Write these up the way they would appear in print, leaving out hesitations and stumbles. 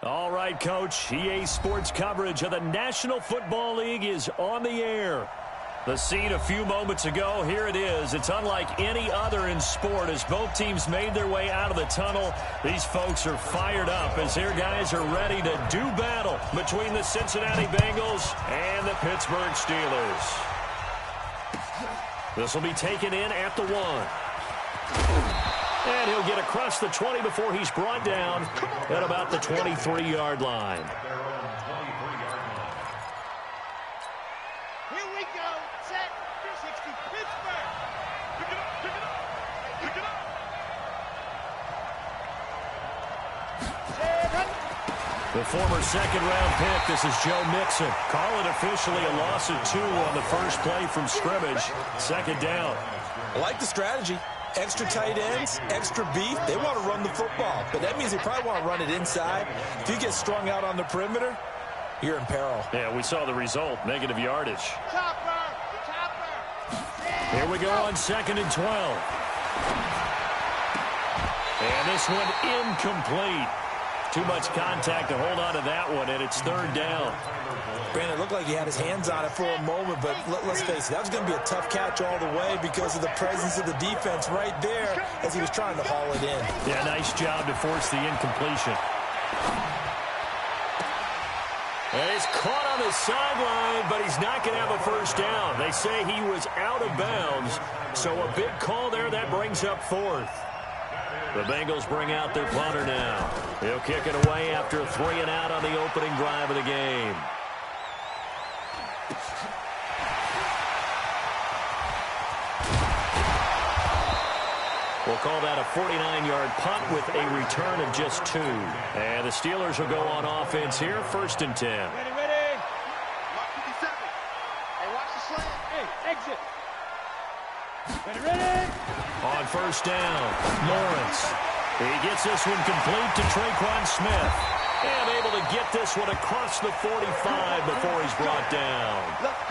All right, Coach. EA Sports coverage of the National Football League is on the air. The scene a few moments ago, here it is. It's unlike any other in sport as both teams made their way out of the tunnel. These folks are fired up as their guys are ready to do battle between the Cincinnati Bengals and the Pittsburgh Steelers. This will be taken in at the 1. And he'll get across the 20 before he's brought down at about the 23-yard line. Here we go. Set. 360. Pittsburgh. Pick it up. Pick it up. Pick it up. The former second-round pick, this is Joe Mixon. Call it officially a loss of 2 on the first play from scrimmage. Second down. I like the strategy. Extra tight ends, extra beef. They want to run the football, but that means they probably want to run it inside. If you get strung out on the perimeter, you're in peril. Yeah, we saw the result, negative yardage. Chopper. Here we go on 2nd and 12. And this one incomplete. Too much contact to hold on to that one, and it's 3rd down. Brandon, it looked like he had his hands on it for a moment, but let's face it, that was going to be a tough catch all the way because of the presence of the defense right there as he was trying to haul it in. Yeah, nice job to force the incompletion. And he's caught on the sideline, but he's not going to have a first down. They say he was out of bounds, so a big call there. That brings up 4th. The Bengals bring out their punter now. He'll kick it away after a 3-and-out on the opening drive of the game. We'll call that a 49-yard punt with a return of just 2. And the Steelers will go on offense here, 1st and 10. Ready. Mark 57. Hey, watch the slant. Hey, exit. Ready. On 1st down, Lawrence. He gets this one complete to Traquan Smith. And able to get this one across the 45 before he's brought down.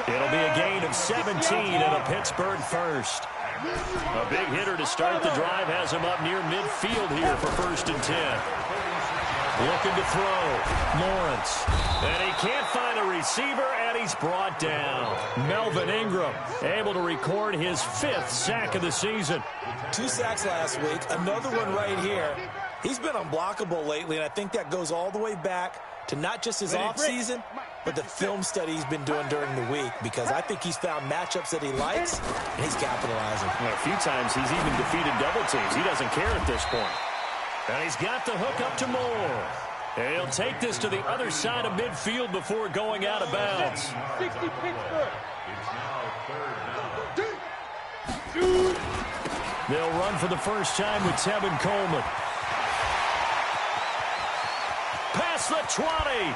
It'll be a gain of 17 and a Pittsburgh first. A big hitter to start the drive has him up near midfield here for 1st and 10. Looking to throw. Lawrence. And he can't find a receiver, and he's brought down. Melvin Ingram able to record his 5th sack of the season. 2 sacks last week, another one right here. He's been unblockable lately, and I think that goes all the way back to not just his offseason, but the film study he's been doing during the week, because I think he's found matchups that he likes, and he's capitalizing. Well, a few times he's even defeated double teams. He doesn't care at this point. And he's got the hook up to Moore. And he'll take this to the other side of midfield before going out of bounds. 60 Pittsburgh. They'll run for the first time with Tevin Coleman. Past the 20.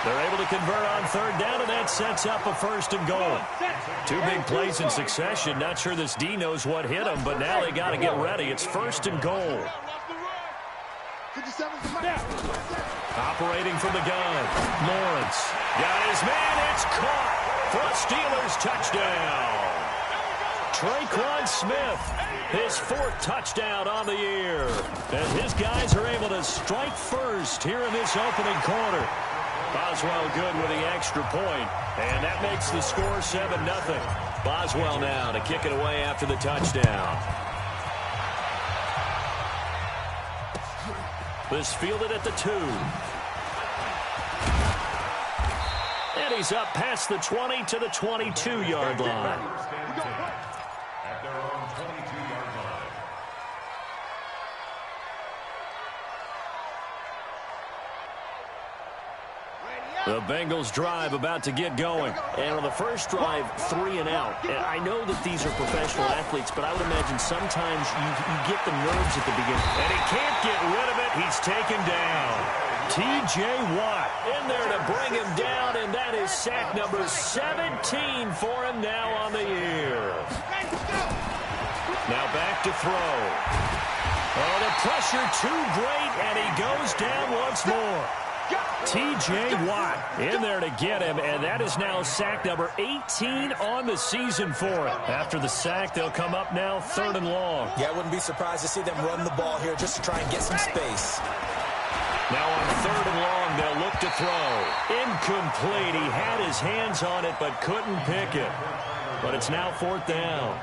They're able to convert on 3rd down, and that sets up a 1st and goal. 2 big plays in succession. Not sure this D knows what hit him, but now they got to get ready. It's 1st and goal. Operating from the gun. Lawrence got his man. It's caught for a Steelers touchdown. Traquan Smith, his 4th touchdown on the year. And his guys are able to strike first here in this opening quarter. Boswell good with the extra point, and that makes the score 7-0. Boswell now to kick it away after the touchdown. This fielded at the 2. And he's up past the 20 to the 22-yard line. At their own 22-yard line. The Bengals drive about to get going. And on the first drive, 3-and-out. And I know that these are professional athletes, but I would imagine sometimes you get the nerves at the beginning. And he can't get rid of it. He's taken down. T.J. Watt in there to bring him down, and that is sack number 17 for him now on the year. Now back to throw. Oh, the pressure too great, and he goes down once more. T.J. Watt in there to get him, and that is now sack number 18 on the season for him. After the sack, they'll come up now 3rd and long. Yeah, I wouldn't be surprised to see them run the ball here just to try and get some space. Now on 3rd and long, they'll look to throw. Incomplete. He had his hands on it but couldn't pick it. But it's now 4th down.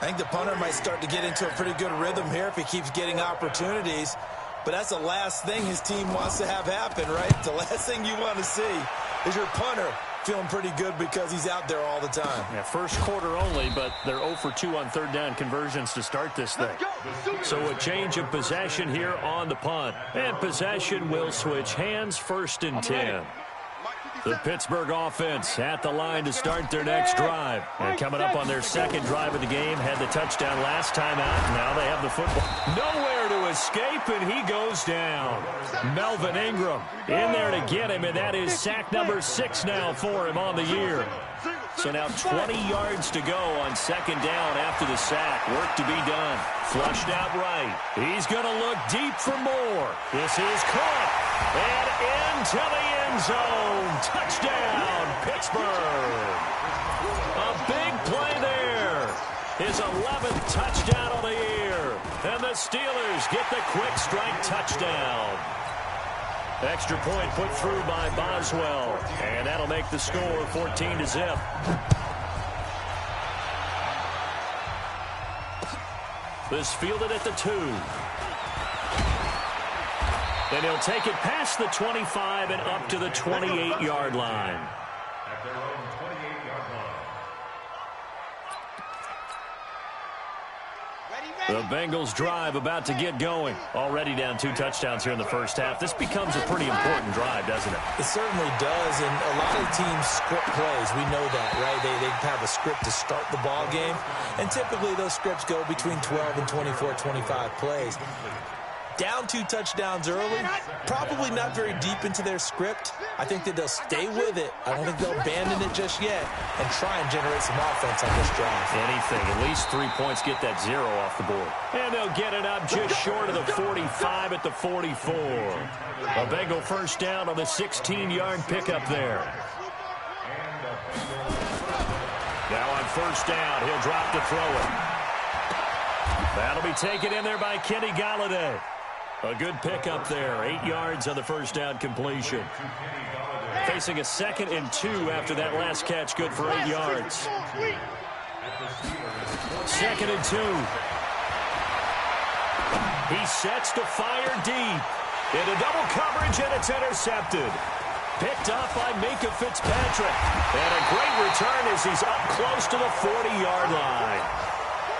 I think the punter might start to get into a pretty good rhythm here if he keeps getting opportunities. But that's the last thing his team wants to have happen, right? The last thing you want to see is your punter feeling pretty good because he's out there all the time. Yeah, first quarter only, but they're 0 for 2 on 3rd down conversions to start this thing. So a change of possession here on the punt. And possession will switch hands, 1st and 10. The Pittsburgh offense at the line to start their next drive. And coming up on their 2nd drive of the game, had the touchdown last time out. Now they have the football. Nowhere to escape, and he goes down. Melvin Ingram in there to get him, and that is sack number 6 now for him on the year. So now 20 yards to go on 2nd down after the sack. Work to be done. Flushed out right. He's going to look deep for more. This is caught. And into the end zone. Touchdown, Pittsburgh. A big play there. His 11th touchdown of the year. And the Steelers get the quick strike touchdown. Extra point put through by Boswell. And that'll make the score 14-0. This fielded at the 2. And he'll take it past the 25 and up to the 28-yard line. At their own 28-yard line. The Bengals drive about to get going. Already down 2 touchdowns here in the first half. This becomes a pretty important drive, doesn't it? It certainly does, and a lot of teams script plays. We know that, right? They have a script to start the ball game, and typically those scripts go between 12 and 24, 25 plays. Down 2 touchdowns early, probably not very deep into their script. I think that they'll stay with it. I don't think they'll abandon it just yet and try and generate some offense on this drive. Anything. At least 3 points, get that 0 off the board. And they'll get it up just short of the 45 at the 44. A Bengal first down on the 16-yard pickup there. Now on 1st down, he'll drop to throw it. That'll be taken in there by Kenny Golladay. A good pickup there. 8 yards on the first down completion. Facing a 2nd and 2 after that last catch. Good for 8 yards. 2nd and 2. He sets to fire deep. Into double coverage, and it's intercepted. Picked off by Minka Fitzpatrick. And a great return as he's up close to the 40-yard line.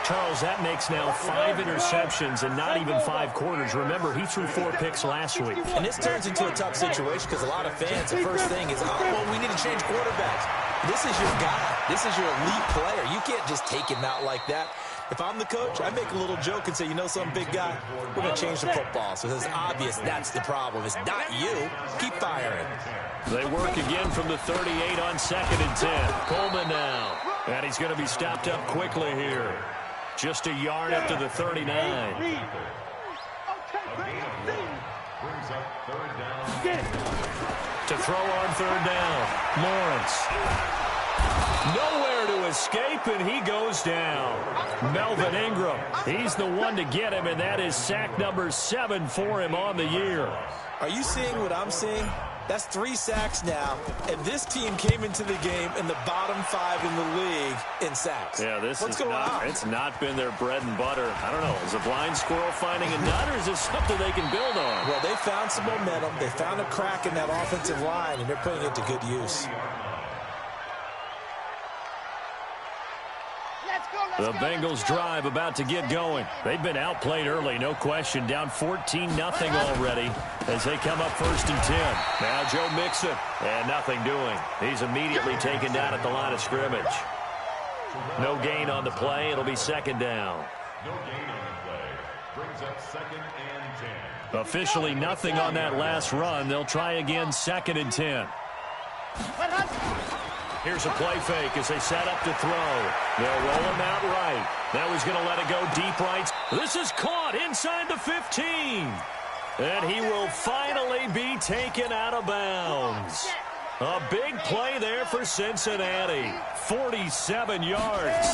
Charles, that makes now 5 interceptions and not even 5 quarters. Remember, he threw 4 picks last week. And this turns into a tough situation because a lot of fans, the first thing is, oh, well, we need to change quarterbacks. This is your guy. This is your elite player. You can't just take him out like that. If I'm the coach, I make a little joke and say, you know something, big guy? We're going to change the football. So it's obvious that's the problem. It's not you. Keep firing. They work again from the 38 on 2nd and 10. Coleman now. And he's going to be stopped up quickly here. Just a yard up to the 39. Brings up 3rd down. To throw on 3rd down. Lawrence. Nowhere to escape, and he goes down. Melvin Ingram. He's the one to get him, and that is sack number 7 for him on the year. Are you seeing what I'm seeing? That's 3 sacks now, and this team came into the game in the bottom 5 in the league in sacks. Yeah, What's going on? It's not been their bread and butter. I don't know. Is a blind squirrel finding a nut, or is this something they can build on? Well, they found some momentum. They found a crack in that offensive line, and they're putting it to good use. The Bengals drive about to get going. They've been outplayed early, no question. Down 14-0 already as they come up 1st and 10. Now Joe Mixon, and nothing doing. He's immediately taken down at the line of scrimmage. No gain on the play. It'll be 2nd down. No gain on the play. Brings up 2nd and 10. Officially nothing on that last run. They'll try again 2nd and 10. Here's a play fake as they set up to throw. They'll roll him out right. Now he's going to let it go deep right. This is caught inside the 15. And he will finally be taken out of bounds. A big play there for Cincinnati. 47 yards.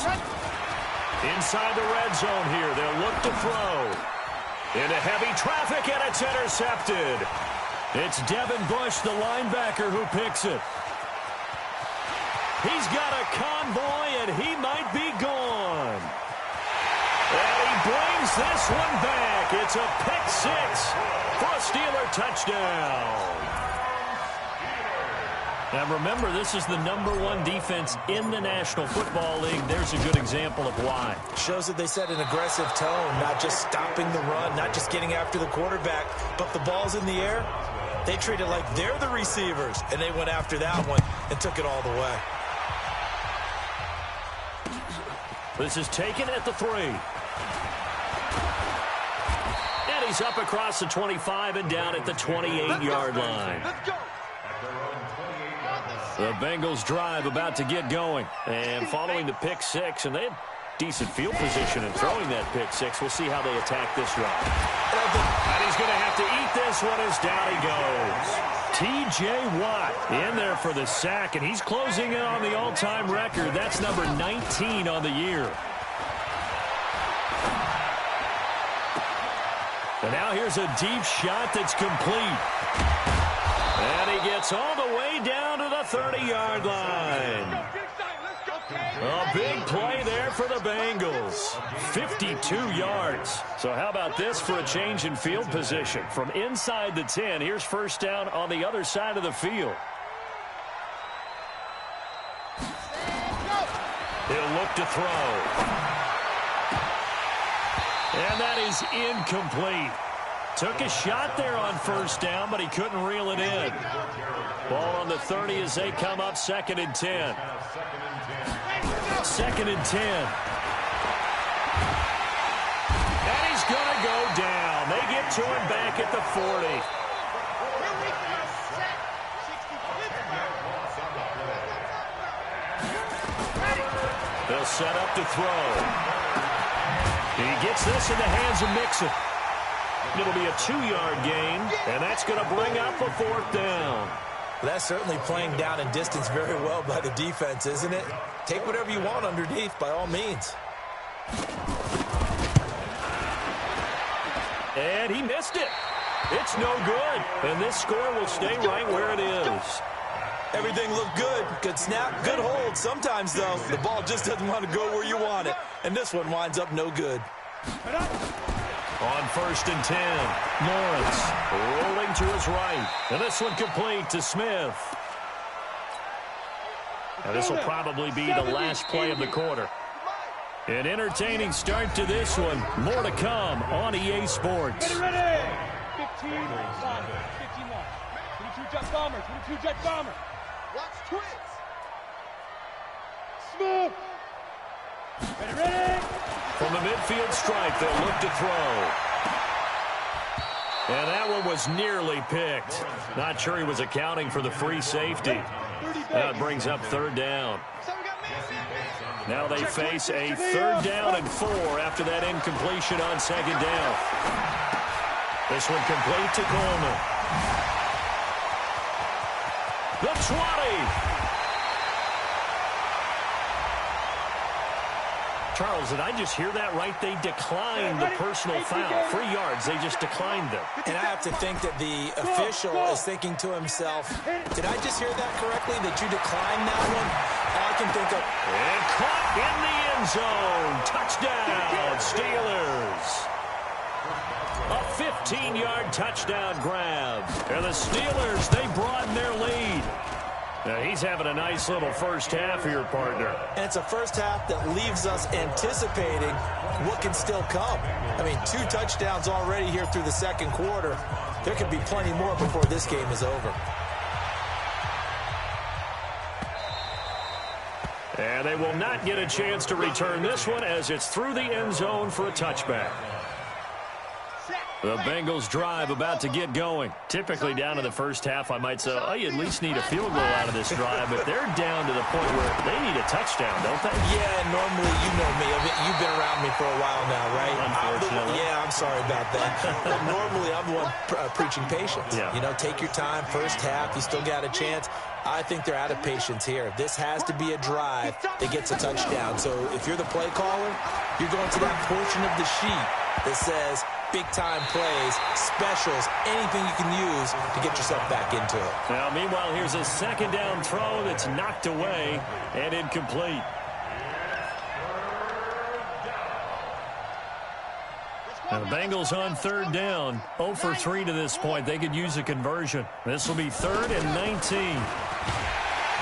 Inside the red zone here. They'll look to throw. Into heavy traffic, and it's intercepted. It's Devin Bush, the linebacker, who picks it. He's got a convoy, and he might be gone. And he brings this one back. It's a pick six for a Steeler touchdown. And remember, this is the #1 defense in the National Football League. There's a good example of why. Shows that they set an aggressive tone, not just stopping the run, not just getting after the quarterback, but the ball's in the air. They treat it like they're the receivers, and they went after that one and took it all the way. This is taken at the 3. And he's up across the 25 and down at the 28-yard line. The Bengals drive about to get going. And following the pick six, and they had decent field position in throwing that pick six. We'll see how they attack this drive. And he's going to have to eat this one as down he goes. T.J. Watt in there for the sack, and he's closing in on the all-time record. That's number 19 on the year. And now here's a deep shot that's complete. And he gets all the way down to the 30-yard line. A big play there for the Bengals. 52 yards. So how about this for a change in field position? From inside the 10, here's first down on the other side of the field. He'll look to throw. And that is incomplete. Took a shot there on first down, but he couldn't reel it in. Ball on the 30 as they come up 2nd and 10. 2nd and 10. And he's going to go down. They get to him back at the 40. They'll set up to throw. He gets this in the hands of Mixon. It'll be a 2-yard gain, and that's going to bring up a 4th down. That's certainly playing down and distance very well by the defense, isn't it? Take whatever you want underneath, by all means. And he missed it. It's no good, and this score will stay right where it is. Everything looked good. Good snap, good hold. Sometimes, though, the ball just doesn't want to go where you want it, and this one winds up no good. On 1st and 10, Lawrence rolling to his right. And this one complete to Smith. And this will probably be the last play of the quarter. An entertaining start to this one. More to come on EA Sports. Ready. 15-1. 22 Jet Bomber. 22 Jet Bomber. Watch twins. Smooth. Ready. From the midfield stripe, they'll look to throw. And that one was nearly picked. Not sure he was accounting for the free safety. That brings up 3rd down. Now they face a 3rd down and 4 after that incompletion on 2nd down. This one complete to Coleman. The 20. Charles, did I just hear that right? They declined the personal foul. 3 yards, they just declined them. And I have to think that the official is thinking to himself, did I just hear that correctly, that you declined that one? All I can think of. And caught in the end zone. Touchdown, Steelers. A 15-yard touchdown grab. And the Steelers, they broaden their lead. Now he's having a nice little first half here, partner. And it's a first half that leaves us anticipating what can still come. I mean, 2 touchdowns already here through the 2nd quarter. There could be plenty more before this game is over. And they will not get a chance to return this one as it's through the end zone for a touchback. The Bengals drive about to get going. Typically down in the first half, I might say, oh, you at least need a field goal out of this drive, but they're down to the point where they need a touchdown, don't they? Yeah, normally, you know me. You've been around me for a while now, right? Unfortunately. I'm sorry about that. Normally, I'm the one preaching patience. Yeah. You know, take your time. First half, you still got a chance. I think they're out of patience here. This has to be a drive that gets a touchdown. So if you're the play caller, you're going to that portion of the sheet that says big-time plays, specials, anything you can use to get yourself back into it. Now, meanwhile, here's a second down throw that's knocked away and incomplete. Now the Bengals on third down, 0 for 3 to this point. They could use a conversion. This will be 3rd and 19.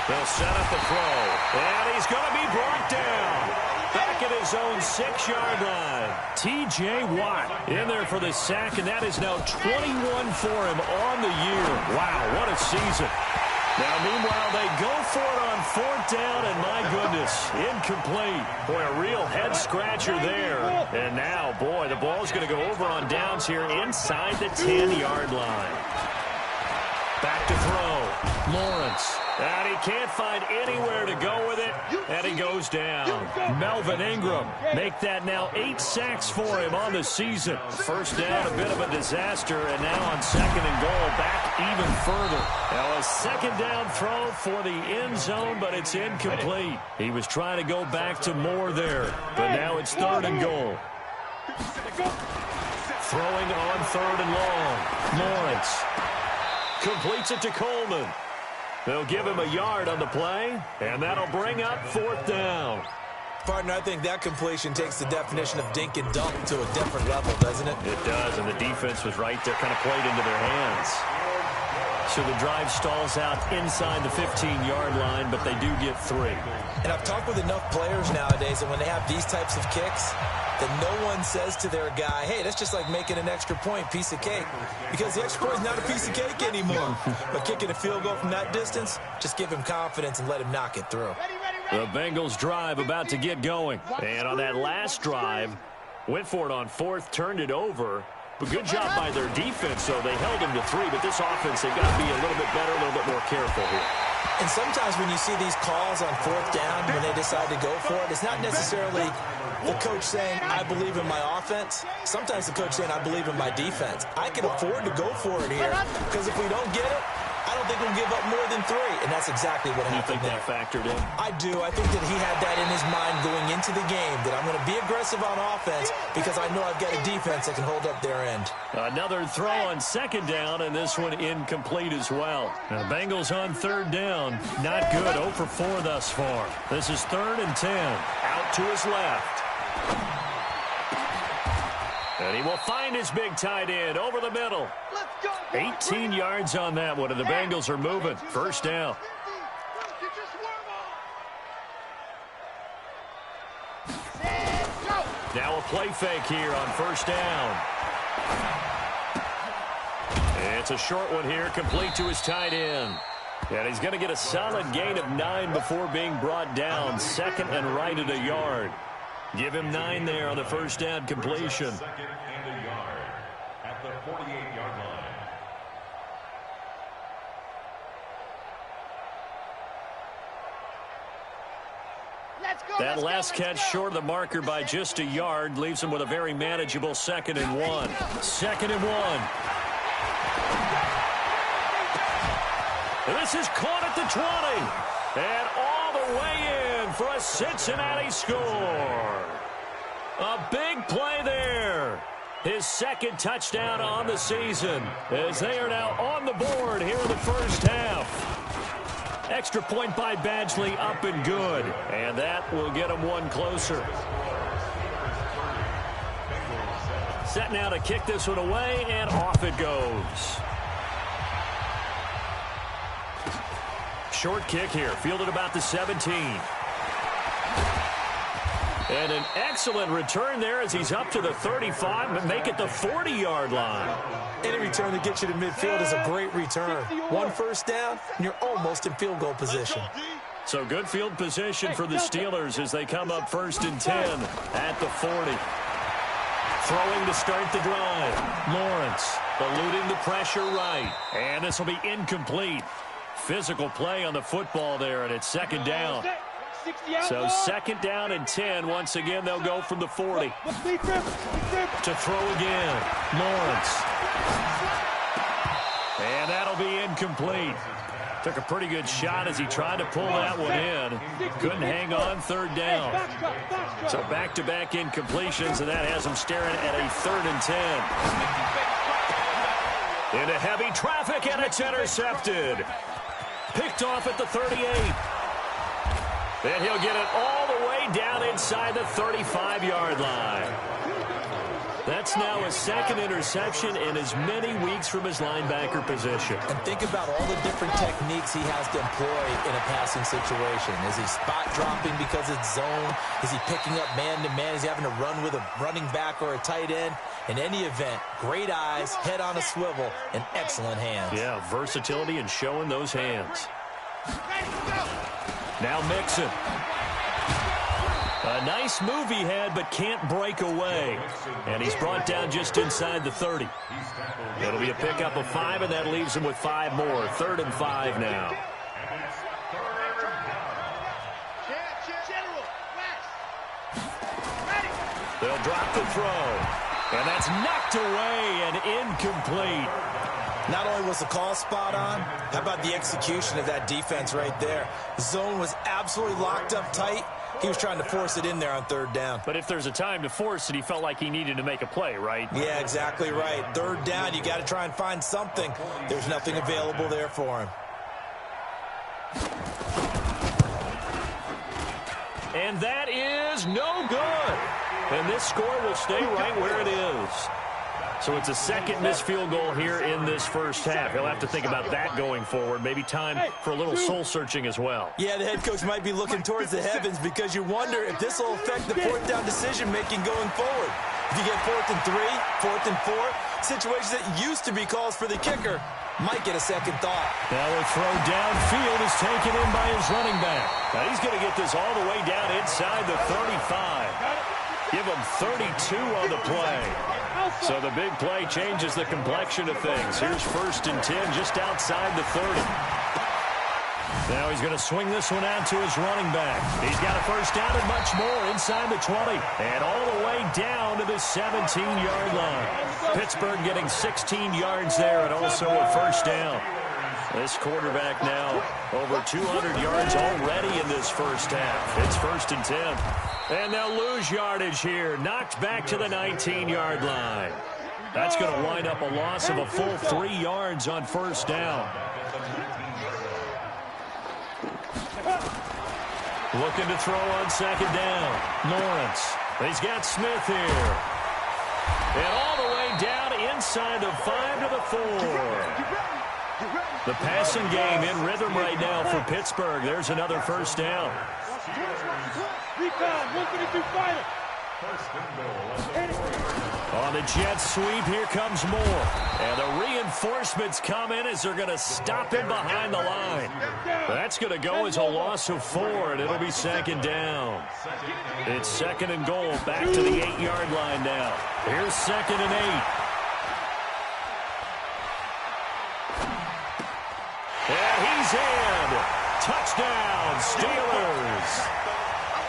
They'll set up the throw, and he's going to be brought down. Back at his own 6-yard line. T.J. Watt in there for the sack, and that is now 21 for him on the year. Wow, what a season. Now, meanwhile, they go for it on 4th down, and my goodness, incomplete. Boy, a real head-scratcher there. And now, boy, the ball's going to go over on downs here inside the 10-yard line. Back to throw. Lawrence. And he can't find anywhere to go with it, and he goes down. Melvin Ingram make that now 8 sacks for him on the season. First down, a bit of a disaster, and now on 2nd and goal, back even further. Now a second down throw for the end zone, but it's incomplete. He was trying to go back to Moore there, but now it's 3rd and goal. Throwing on 3rd and long. Lawrence completes it to Coleman. They'll give him a yard on the play, and that'll bring up 4th down. Partner, I think that completion takes the definition of dink and dunk to a different level, doesn't it? It does, and the defense was right there, kind of played into their hands. So the drive stalls out inside the 15-yard line, but they do get 3. And I've talked with enough players nowadays, and when they have these types of kicks, that no one says to their guy, hey, that's just like making an extra point, piece of cake. Because the extra point is not a piece of cake anymore. But kicking a field goal from that distance, just give him confidence and let him knock it through. The Bengals drive about to get going. And on that last drive, went for it on 4th, turned it over. But good job by their defense, so they held them to 3. But this offense, they've got to be a little bit better, a little bit more careful here. And sometimes when you see these calls on 4th down, when they decide to go for it, it's not necessarily the coach saying, I believe in my offense. Sometimes the coach saying, I believe in my defense. I can afford to go for it here, because if we don't get it, I don't think we'll give up more than 3. And that's exactly what happened there. You think that factored in? I do. I think that he had that in his mind going into the game, that I'm going to be aggressive on offense because I know I've got a defense that can hold up their end. Another throw on 2nd down, and this one incomplete as well. Now, Bengals on 3rd down. Not good. 0 for 4 thus far. This is 3rd and 10. Out to his left. And he will find his big tight end over the middle. 18 yards on that one, and the Bengals are moving. First down. Now a play fake here on 1st down. It's a short one here, complete to his tight end. And he's going to get a solid gain of 9 before being brought down. 2nd and right at a yard. Give him 9 there on the first down completion. 2nd and a yard at the 48-yard line. That last catch short of the marker by just a yard leaves him with a very manageable 2nd and 1. 2nd and 1. This is caught at the 20. And all the way in for a Cincinnati score. A big play there. His 2nd touchdown on the season as they are now on the board here in the first half. Extra point by Badgley, up and good. And that will get him 1 closer. Set now to kick this one away, and off it goes. Short kick here, fielded about the 17. And an excellent return there as he's up to the 35, but make it the 40-yard line. Any return that gets you to midfield is a great return. 1 first down, and you're almost in field goal position. So good field position for the Steelers as they come up 1st and 10 at the 40. Throwing to start the drive. Lawrence eluding the pressure right. And this will be incomplete. Physical play on the football there, and it's 2nd down. So 2nd down and 10. Once again, they'll go from the 40. To throw again. Lawrence. And that'll be incomplete. Took a pretty good shot as he tried to pull that one in. Couldn't hang on third down. So back-to-back incompletions, and that has him staring at a 3rd and 10. Into heavy traffic, and it's intercepted. Picked off at the 38. And he'll get it all the way down inside the 35-yard line. That's now his 2nd interception in as many weeks from his linebacker position. And think about all the different techniques he has to employ in a passing situation. Is he spot dropping because it's zone? Is he picking up man-to-man? Is he having to run with a running back or a tight end? In any event, great eyes, head on a swivel, and excellent hands. Yeah, versatility and showing those hands. Now Mixon. A nice move he had, but can't break away. And he's brought down just inside the 30. It'll be a pickup of 5, and that leaves him with 5 more. 3rd and 5 now. They'll drop the throw. And that's knocked away and incomplete. Not only was the call spot on, how about the execution of that defense right there? The zone was absolutely locked up tight. He was trying to force it in there on 3rd down. But if there's a time to force it, he felt like he needed to make a play, right? Yeah, exactly right. 3rd down, you got to try and find something. There's nothing available there for him. And that is no good. And this score will stay right where it is. So it's a 2nd missed field goal here in this first half. He'll have to think about that going forward. Maybe time for a little soul-searching as well. Yeah, the head coach might be looking towards the heavens because you wonder if this will affect the 4th down decision-making going forward. If you get 4th and 3, 4th and 4, situations that used to be calls for the kicker might get a second thought. Now the throw downfield is taken in by his running back. Now he's going to get this all the way down inside the 35. Give him 32 on the play. So the big play changes the complexion of things. Here's 1st and 10 just outside the 30. Now he's going to swing this one out to his running back. He's got a 1st down and much more inside the 20. And all the way down to the 17-yard line. Pittsburgh getting 16 yards there and also a 1st down. This quarterback now over 200 yards already in this first half. It's 1st and 10. And they'll lose yardage here. Knocked back to the 19-yard line. That's going to wind up a loss of a full 3 yards on 1st down. Looking to throw on 2nd down. Lawrence. He's got Smith here. And all the way down inside the 5 to the 4. The passing game in rhythm right now for Pittsburgh. There's another 1st down. On the jet sweep, here comes more. And the reinforcements come in as they're going to stop him behind the line. That's going to go as a loss of 4, and it'll be 2nd down. It's 2nd and goal, back to the 8-yard line now. Here's 2nd and 8. And he's in. Touchdown, Steelers.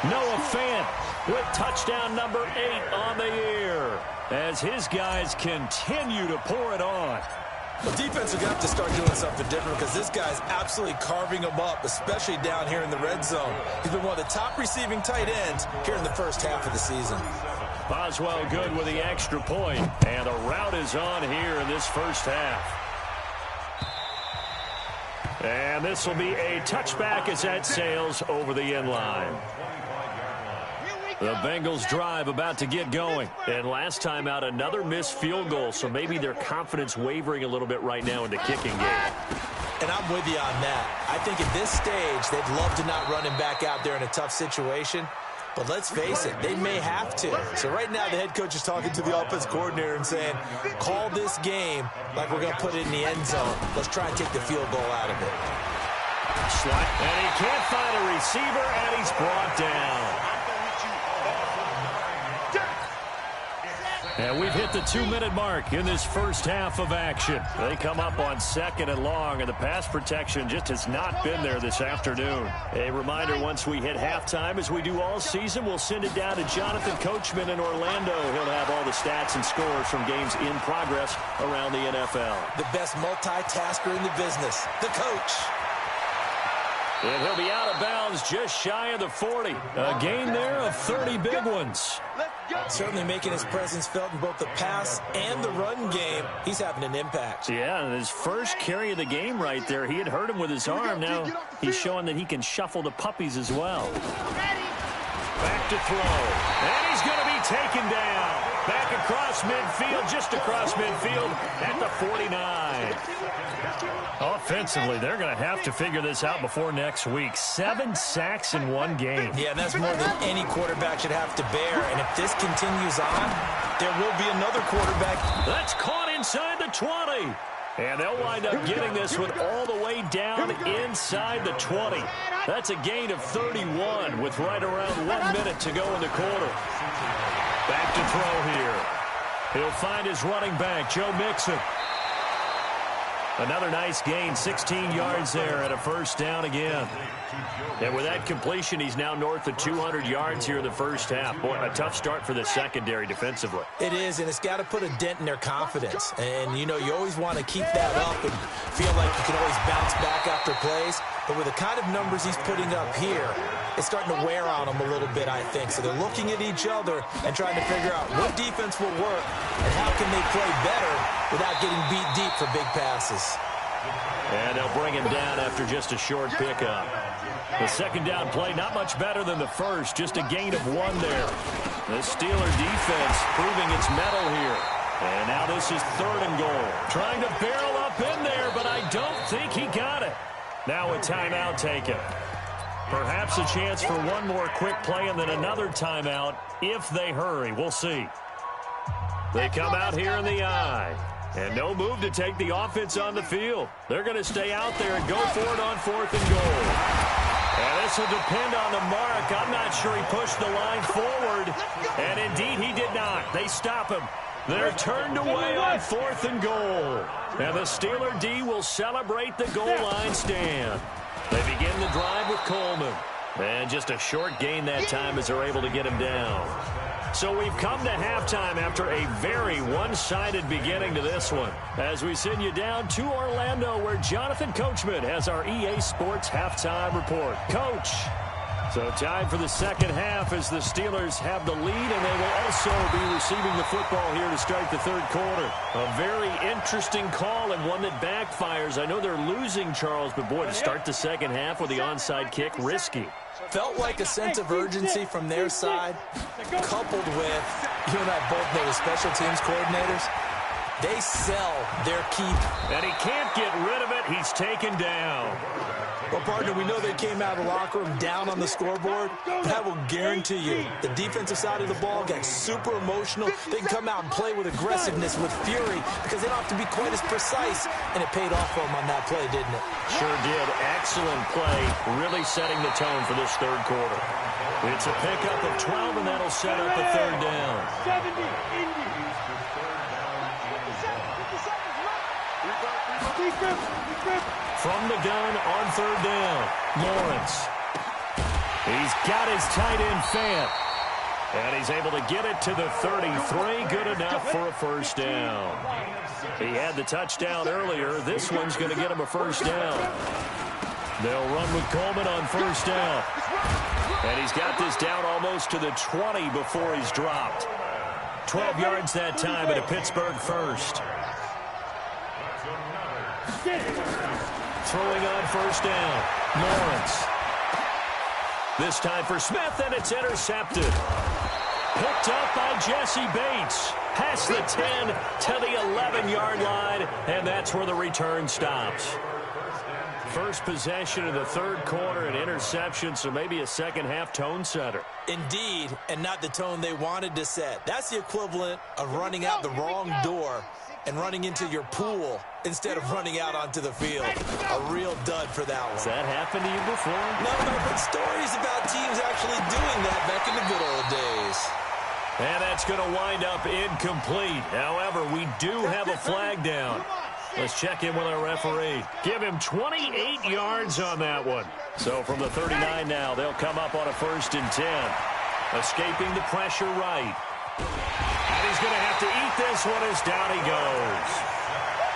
Noah Fant with touchdown number 8 on the year as his guys continue to pour it on. The defense will have to start doing something different because this guy's absolutely carving them up, especially down here in the red zone. He's been one of the top receiving tight ends here in the first half of the season. Boswell good with the extra point, and the route is on here in this first half. And this will be a touchback as that sails over the end line. The Bengals drive about to get going. And last time out, another missed field goal, so maybe their confidence wavering a little bit right now in the kicking game. And I'm with you on that. I think at this stage, they'd love to not run him back out there in a tough situation. But let's face it, they may have to. So right now, the head coach is talking to the offense coordinator and saying, call this game like we're going to put it in the end zone. Let's try and take the field goal out of it. And he can't find a receiver, and he's brought down. And we've hit the 2-minute mark in this first half of action. They come up on 2nd and long, and the pass protection just has not been there this afternoon. A reminder, once we hit halftime, as we do all season, we'll send it down to Jonathan Coachman in Orlando. He'll have all the stats and scores from games in progress around the NFL. The best multitasker in the business, the coach. And he'll be out of bounds just shy of the 40. A gain there of 30 big ones. Certainly making his presence felt in both the pass and the run game. He's having an impact. Yeah, and his first carry of the game right there, he had hurt him with his arm. Now he's showing that he can shuffle the puppies as well. Back to throw. And he's going to be taken down. Back across midfield, just across midfield at the 49. Offensively, they're going to have to figure this out before next week. 7 sacks in one game. Yeah, and that's more than any quarterback should have to bear. And if this continues on, there will be another quarterback. That's caught inside the 20. And they'll wind up getting this one all the way down inside the 20. That's a gain of 31 with right around 1 minute to go in the quarter. Back to throw here. He'll find his running back, Joe Mixon. Another nice gain, 16 yards there and a first down again. And with that completion, he's now north of 200 yards here in the first half. Boy, a tough start for the secondary defensively. It is, and it's got to put a dent in their confidence. And, you know, you always want to keep that up and feel like you can always bounce back after plays. But with the kind of numbers he's putting up here, it's starting to wear on them a little bit, I think. So they're looking at each other and trying to figure out what defense will work and how can they play better without getting beat deep for big passes. And they'll bring him down after just a short pickup. The second down play, not much better than the first, just a gain of 1 there. The Steeler defense proving its mettle here. And now this is 3rd and goal. Trying to barrel up in there, but I don't think he got it. Now a timeout taken. Perhaps a chance for one more quick play and then another timeout if they hurry. We'll see. They come out here in the I. And no move to take the offense on the field. They're going to stay out there and go for it on 4th and goal. And this will depend on the mark. I'm not sure he pushed the line forward. And indeed, he did not. They stop him. They're turned away on 4th and goal. And the Steeler D will celebrate the goal line stand. They begin the drive with Coleman. And just a short gain that time as they're able to get him down. So we've come to halftime after a very one-sided beginning to this one. As we send you down to Orlando where Jonathan Coachman has our EA Sports halftime report. Coach. So time for the second half as the Steelers have the lead, and they will also be receiving the football here to start the third quarter. A very interesting call and one that backfires. I know they're losing, Charles, but boy, to start the second half with the onside kick, risky. Felt like a sense of urgency from their side, coupled with, you and I both know the special teams coordinators, they sell their keep. And he can't get rid of it. He's taken down. Well, partner, we know they came out of the locker room down on the scoreboard. That will guarantee you the defensive side of the ball got super emotional. They can come out and play with aggressiveness, with fury, because they don't have to be quite as precise. And it paid off for them on that play, didn't it? Sure did. Excellent play, really setting the tone for this third quarter. It's a pickup of 12, and that'll set up a third down. 70, Indy. From the gun on third down, Lawrence. He's got his tight end Fant. And he's able to get it to the 33. Good enough for a first down. He had the touchdown earlier. This one's going to get him a first down. They'll run with Coleman on first down. And he's got this down almost to the 20 before he's dropped. 12 yards that time at a Pittsburgh first. Throwing on first down, Lawrence. This time for Smith, and it's intercepted. Picked up by Jesse Bates. Past the 10 to the 11-yard line, and that's where the return stops. First possession of the third quarter, an interception, so maybe a second-half tone setter. Indeed, and not the tone they wanted to set. That's the equivalent of running out the wrong door and running into your pool instead of running out onto the field. A real dud for that one. Has that happened to you before? No, but stories about teams actually doing that back in the good old days. And that's going to wind up incomplete. However, we do have a flag down. Let's check in with our referee. Give him 28 yards on that one. So from the 39 now, they'll come up on a 1st and 10. Escaping the pressure right. And he's going to have to eat this one as down he goes.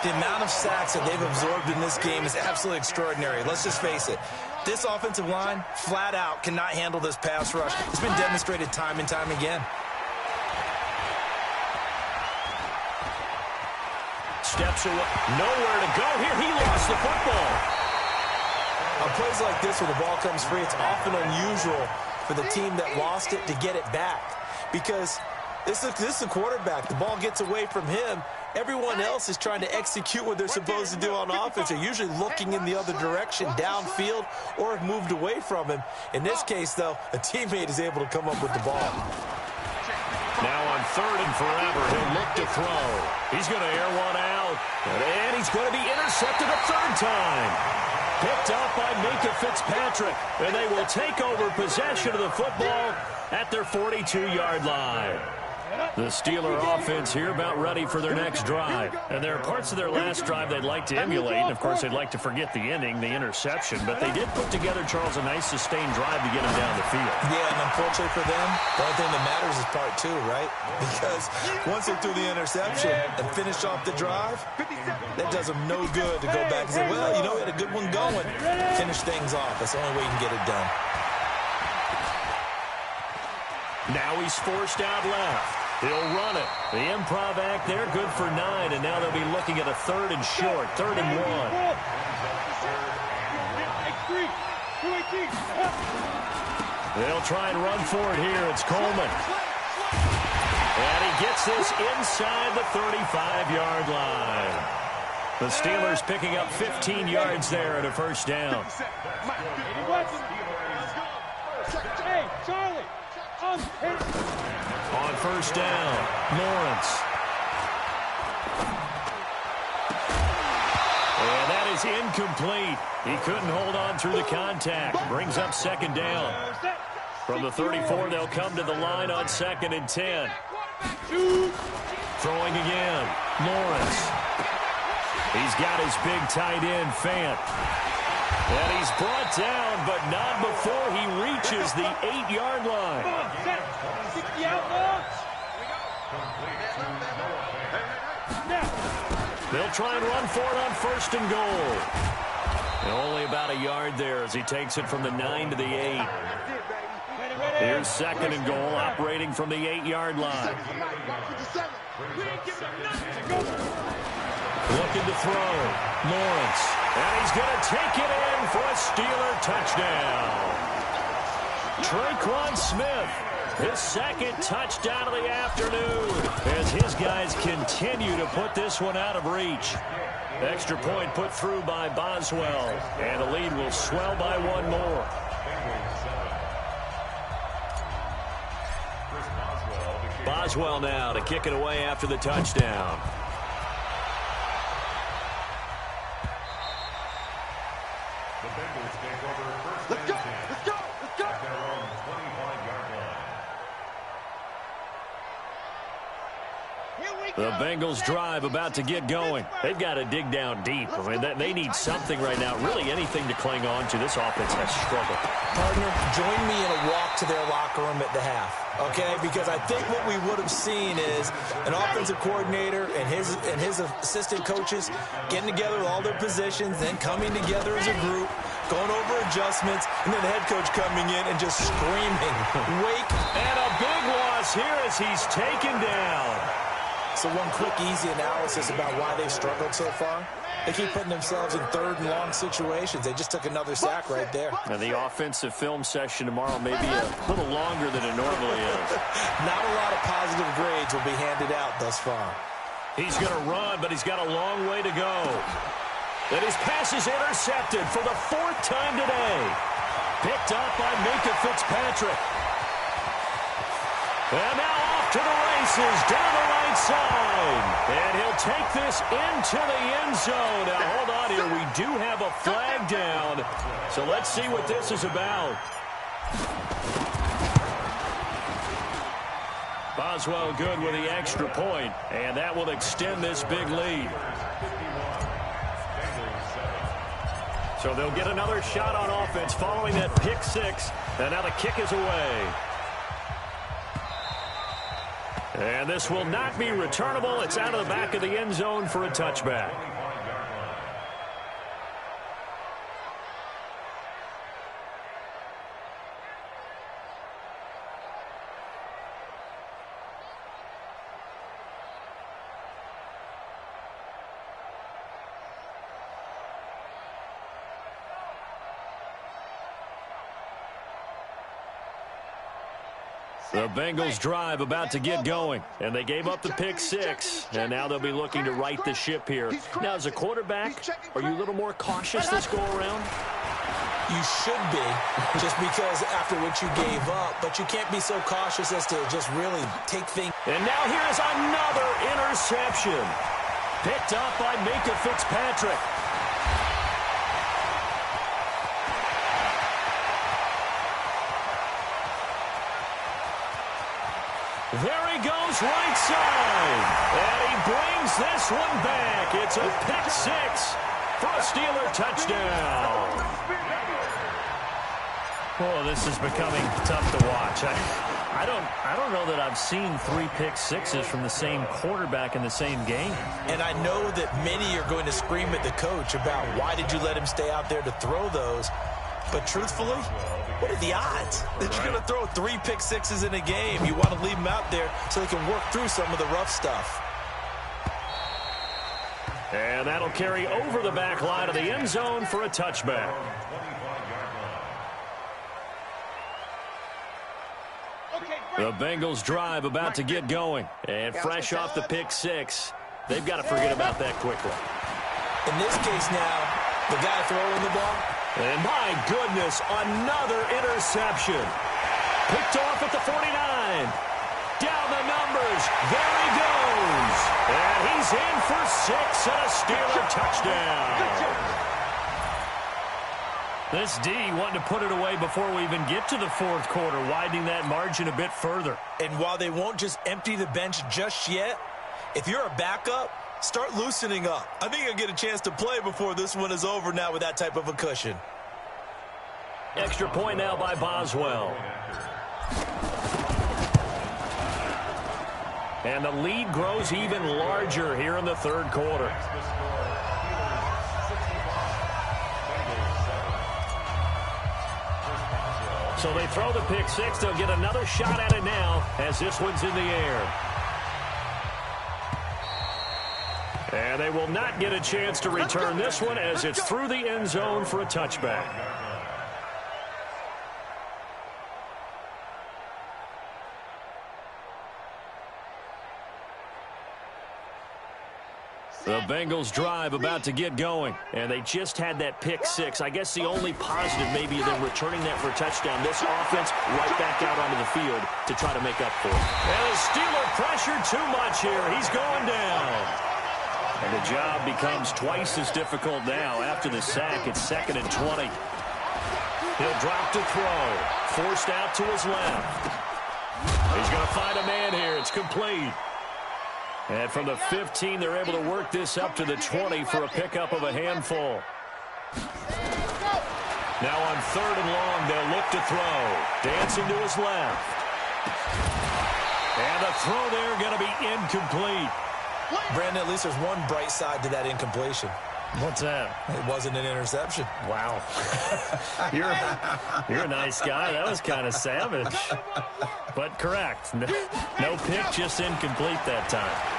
The amount of sacks that they've absorbed in this game is absolutely extraordinary. Let's just face it. This offensive line, flat out, cannot handle this pass rush. It's been demonstrated time and time again. Steps away. Nowhere to go here. He lost the football. On plays like this, when the ball comes free, it's often unusual for the team that lost it to get it back. Because this is a quarterback. The ball gets away from him. Everyone else is trying to execute what they're supposed to do on offense. They're usually looking in the other direction, downfield, or have moved away from him. In this case, though, a teammate is able to come up with the ball. Now on 3rd and forever, he'll look to throw. He's going to air one out. And he's going to be intercepted a 3rd time. Picked up by Minka Fitzpatrick. And they will take over possession of the football at their 42-yard line. The Steeler offense here about ready for their next drive. And there are parts of their last drive they'd like to emulate. And, of course, they'd like to forget the ending, the interception. But they did put together, Charles, a nice sustained drive to get him down the field. Yeah, and unfortunately for them, the only thing that matters is part 2, right? Because once they threw the interception and finished off the drive, that does them no good to go back and say, well, you know, we had a good one going. Finish things off. That's the only way you can get it done. Now he's forced out left. He'll run it. The improv act there, good for 9, and now they'll be looking at a 3rd and short, 3rd and 1. They'll try and run for it here. It's Coleman. And he gets this inside the 35-yard line. The Steelers picking up 15 yards there at a 1st down. Hey, Charlie. On 1st down, Lawrence. And that is incomplete. He couldn't hold on through the contact. Brings up 2nd down. From the 34, they'll come to the line on 2nd and 10. Throwing again, Lawrence. He's got his big tight end, Fant. And he's brought down, but not before he reaches the 8-yard line. They'll try and run for it on 1st and goal. And only about a yard there as he takes it from the 9 to the 8. Here's 2nd and goal, operating from the 8-yard line. Looking to throw. Lawrence. And he's going to take it in for a Steeler touchdown. Traquan Smith, his 2nd touchdown of the afternoon, as his guys continue to put this one out of reach. Extra point put through by Boswell, and the lead will swell by 1 more. Boswell now to kick it away after the touchdown. Let's go! Let's go! Let's go! At their own 25-yard line. The Bengals drive about to get going. They've got to dig down deep. I mean, they need something right now, really anything to cling on to. This offense has struggled. Partner, join me in a walk to their locker room at the half, okay? Because I think what we would have seen is an offensive coordinator and his assistant coaches getting together with all their positions, then coming together as a group, going over adjustments, and then the head coach coming in and just screaming, wake. And a big loss here as he's taken down. So one quick, easy analysis about why they've struggled so far. They keep putting themselves in 3rd and long situations. They just took another sack right there. And the offensive film session tomorrow may be a little longer than it normally is. Not a lot of positive grades will be handed out thus far. He's going to run, but he's got a long way to go. And his pass is intercepted for the 4th time today. Picked up by Minka Fitzpatrick. And now off to the races, down the right side. And he'll take this into the end zone. Now, hold on here. We do have a flag down. So let's see what this is about. Boswell good with the extra point, and that will extend this big lead. So they'll get another shot on offense following that pick 6. And now the kick is away. And this will not be returnable. It's out of the back of the end zone for a touchback. The Bengals drive about to get going, and they gave up the pick 6, and now they'll be looking to right the ship here. Now, as a quarterback, are you a little more cautious this go-around? You should be, just because after what you gave up, but you can't be so cautious as to just really take things. And now here is another interception, picked up by Minka Fitzpatrick. There he goes, right side. And he brings this one back. It's a pick 6 for a Steeler touchdown. Oh, this is becoming tough to watch. I don't know that I've seen 3 pick 6s from the same quarterback in the same game. And I know that many are going to scream at the coach about why did you let him stay out there to throw those. But truthfully, what are the odds that you're going to throw 3 pick 6s in a game? You want to leave them out there so they can work through some of the rough stuff. And that'll carry over the back line of the end zone for a touchback. The Bengals drive about to get going. And fresh off the pick 6, they've got to forget about that quickly. In this case now, the guy throwing the ball. And my goodness, another interception. Picked off at the 49. Down the numbers. There he goes. And he's in for 6 and a Steeler touchdown. This D wanted to put it away before we even get to the fourth quarter, widening that margin a bit further. And while they won't just empty the bench just yet, if you're a backup, start loosening up. I think you'll get a chance to play before this one is over now with that type of a cushion. Extra point now by Boswell. And the lead grows even larger here in the third quarter. So they throw the pick 6. They'll get another shot at it now as this one's in the air. And they will not get a chance to return this one as it's through the end zone for a touchback. The Bengals drive about to get going, and they just had that pick 6. I guess the only positive maybe them returning that for a touchdown. This offense right back out onto the field to try to make up for it. And the Steeler pressured too much here. He's going down. And the job becomes twice as difficult now. After the sack, it's 2nd and 20. He'll drop to throw. Forced out to his left. He's going to find a man here. It's complete. And from the 15, they're able to work this up to the 20 for a pickup of a handful. Now on 3rd and long, they'll look to throw. Dancing to his left. And the throw there going to be incomplete. Brandon, at least there's one bright side to that incompletion. What's that? It wasn't an interception. Wow. You're a nice guy. That was kind of savage. But correct. No pick, just incomplete that time.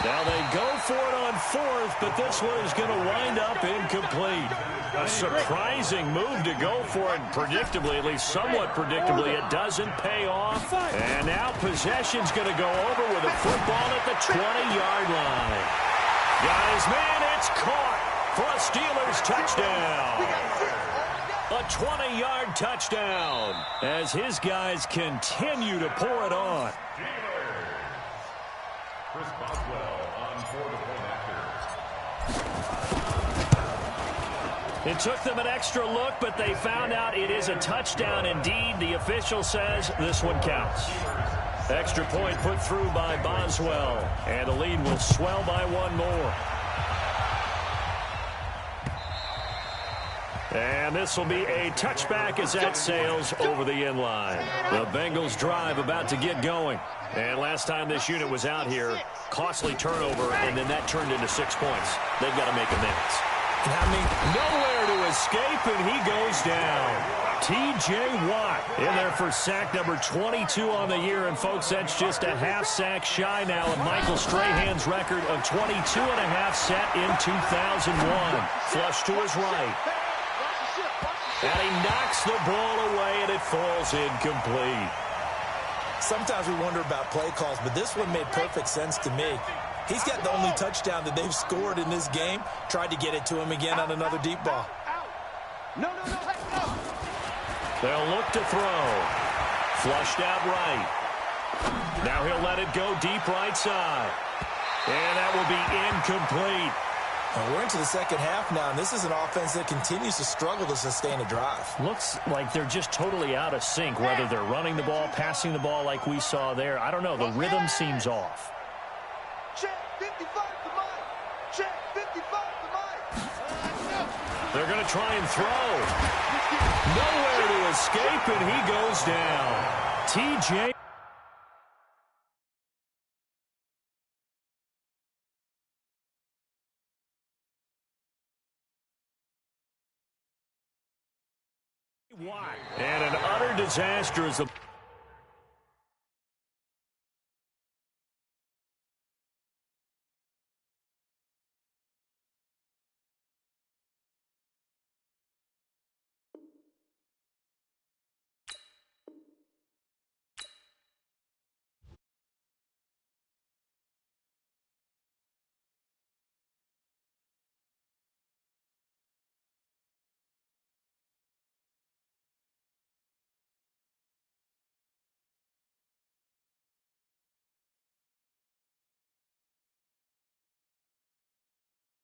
Now they go for it on 4th, but this one is going to wind up incomplete. A surprising move to go for it, predictably, at least somewhat predictably. It doesn't pay off. And now possession's going to go over with a football at the 20-yard line. Guys, man, it's caught for a Steelers touchdown. A 20-yard touchdown as his guys continue to pour it on. Chris Boswell on for the point after. It took them an extra look, but they found out it is a touchdown indeed. The official says this one counts. Extra point put through by Boswell, and the lead will swell by one more. And this will be a touchback as that sails over the end line. The Bengals drive about to get going. And last time this unit was out here, costly turnover, and then that turned into 6 points. They've got to make amends. And how many? Nowhere to escape, and he goes down. T.J. Watt in there for sack number 22 on the year. And, folks, that's just a half sack shy now of Michael Strahan's record of 22.5 set in 2001. Flush to his right. And he knocks the ball away, and it falls incomplete. Sometimes we wonder about play calls, but this one made perfect sense to me. He's got the only touchdown that they've scored in this game. Tried to get it to him again on another deep ball. No. They'll look to throw. Flushed out right. Now he'll let it go deep right side. And that will be incomplete. And we're into the second half now, and this is an offense that continues to struggle to sustain a drive. Looks like they're just totally out of sync, whether they're running the ball, passing the ball like we saw there. I don't know. The rhythm seems off. Check 55 to Mike. Check 55 to Mike. They're going to try and throw. Nowhere to escape, and he goes down. TJ. And an utter disaster as the